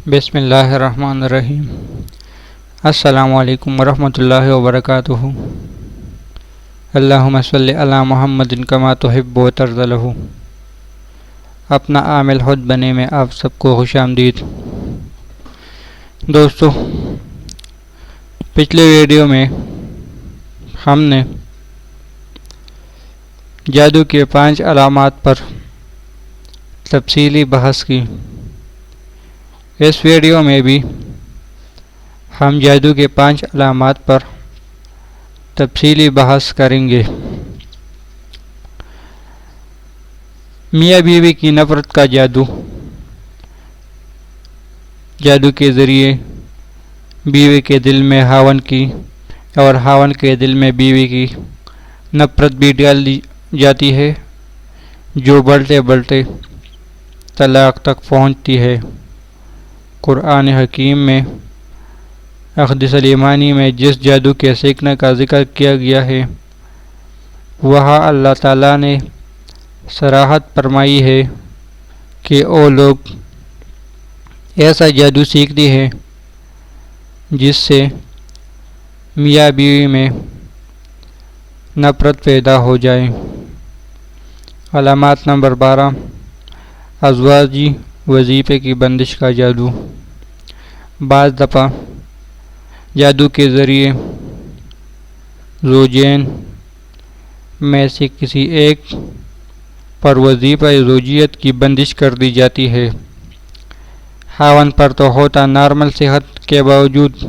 بسم اللہ الرحمن الرحیم۔ السلام علیکم ورحمۃ اللہ وبرکاتہ۔ اللہم صلی علی محمد کما تحب و ترضی لہ۔ اپنا عامل خود بنے میں آپ سب کو خوش آمدید۔ دوستو، پچھلے ویڈیو میں ہم نے جادو کے 5 علامات پر تفصیلی بحث کی۔ اس ویڈیو میں بھی ہم جادو کے 5 علامات پر تفصیلی بحث کریں گے۔ میاں بیوی کی نفرت کا جادو کے ذریعے بیوی کے دل میں خاوند کی اور خاوند کے دل میں بیوی کی نفرت بھی ڈال دی جاتی ہے، جو بڑھتے بڑھتے طلاق تک پہنچتی ہے۔ قرآن حکیم میں عقد سلیمانی میں جس جادو کے سیکھنے کا ذکر کیا گیا ہے، وہاں اللہ تعالیٰ نے صراحت فرمائی ہے کہ وہ لوگ ایسا جادو سیکھتے ہیں جس سے میاں بیوی میں نفرت پیدا ہو جائے۔ علامات نمبر 12، ازواجی وظیفے کی بندش کا جادو۔ بعض دفعہ جادو کے ذریعے زوجین میں سے کسی ایک پر وظیفہ زوجیت کی بندش کر دی جاتی ہے۔ خاوند پر تو ہوتا نارمل صحت کے باوجود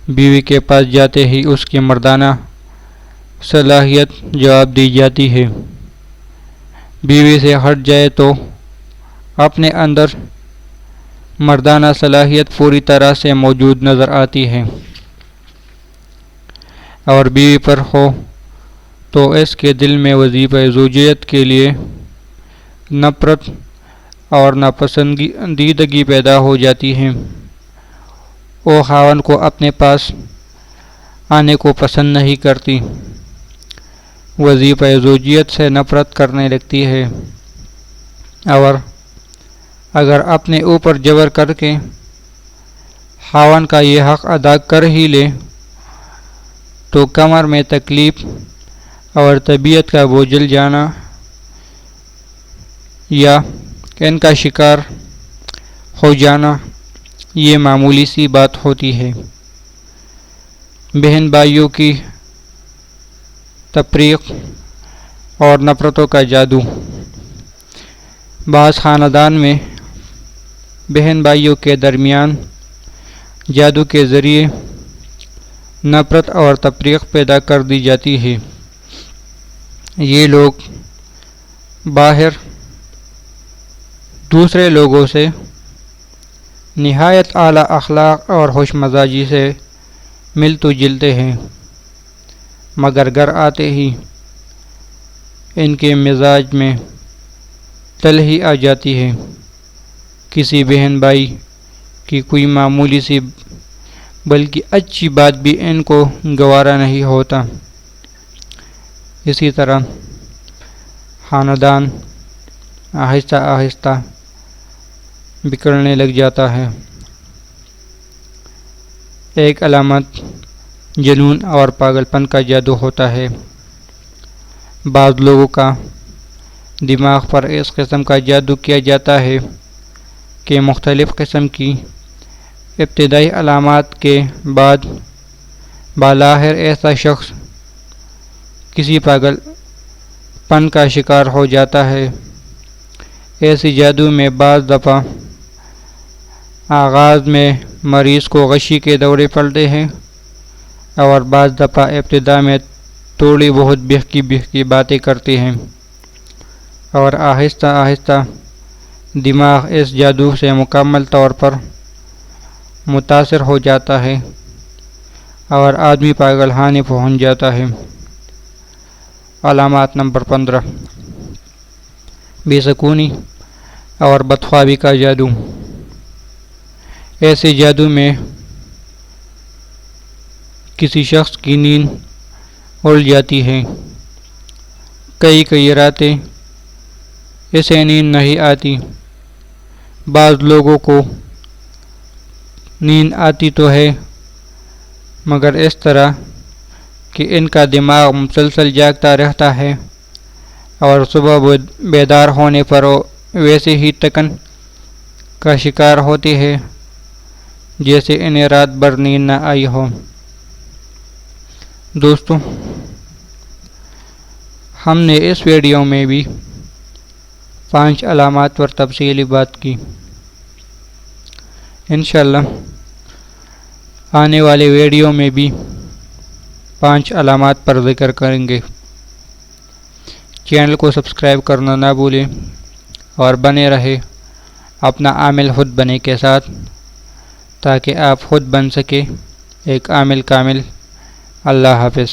بیوی کے پاس جاتے ہی اس کی مردانہ صلاحیت جواب دی جاتی ہے۔ بیوی سے ہٹ جائے تو اپنے اندر مردانہ صلاحیت پوری طرح سے موجود نظر آتی ہے، اور بیوی پر ہو تو اس کے دل میں وظیفہ زوجیت کے لیے نفرت اور ناپسندیدگی پیدا ہو جاتی ہے۔ وہ خاوند کو اپنے پاس آنے کو پسند نہیں کرتی، وظیفہ زوجیت سے نفرت کرنے لگتی ہے، اور اگر اپنے اوپر جبر کر کے خاوند کا یہ حق ادا کر ہی لے تو کمر میں تکلیف اور طبیعت کا بوجھل جانا یا ان کا شکار ہو جانا یہ معمولی سی بات ہوتی ہے۔ بہن بھائیوں کی تفریق اور نفرتوں کا جادو۔ بعض خاندان میں بہن بھائیوں کے درمیان جادو کے ذریعے نفرت اور تفریق پیدا کر دی جاتی ہے۔ یہ لوگ باہر دوسرے لوگوں سے نہایت اعلیٰ اخلاق اور خوش مزاجی سے ملتے جلتے ہیں، مگر گھر آتے ہی ان کے مزاج میں تلخی آ جاتی ہے۔ کسی بہن بھائی کی کوئی معمولی سی بلکہ اچھی بات بھی ان کو گوارا نہیں ہوتا۔ اسی طرح خاندان آہستہ آہستہ بگڑنے لگ جاتا ہے۔ ایک علامت جنون اور پاگل پن کا جادو ہوتا ہے۔ بعض لوگوں کا دماغ پر اس قسم کا جادو کیا جاتا ہے کہ مختلف قسم کی ابتدائی علامات کے بعد بالآخر ایسا شخص کسی پاگل پن کا شکار ہو جاتا ہے۔ ایسی جادو میں بعض دفعہ آغاز میں مریض کو غشی کے دورے پڑتے ہیں، اور بعض دفعہ ابتدا میں تھوڑی بہت بہکی باتیں کرتے ہیں، اور آہستہ آہستہ دماغ اس جادو سے مکمل طور پر متاثر ہو جاتا ہے اور آدمی پاگل خانے پہنچ جاتا ہے۔ علامات نمبر 15، بے سکونی اور بدخوابی کا جادو۔ ایسے جادو میں کسی شخص کی نیند اڑ جاتی ہے، کئی راتیں اسے نیند نہیں آتی۔ بعض لوگوں کو نیند آتی تو ہے مگر اس طرح کہ ان کا دماغ مسلسل جاگتا رہتا ہے اور صبح بیدار ہونے پر وہ ویسے ہی تکن کا شکار ہوتی ہے جیسے انہیں رات بھر نیند نہ آئی ہو۔ دوستو، ہم نے اس ویڈیو میں بھی 5 علامات پر تفصیلی بات کی۔ انشاءاللہ آنے والے ویڈیو میں بھی 5 علامات پر ذکر کریں گے۔ چینل کو سبسکرائب کرنا نہ بھولیں اور بنے رہے اپنا عامل خود بنے کے ساتھ تاکہ آپ خود بن سکے ایک عامل کامل۔ اللہ حافظ۔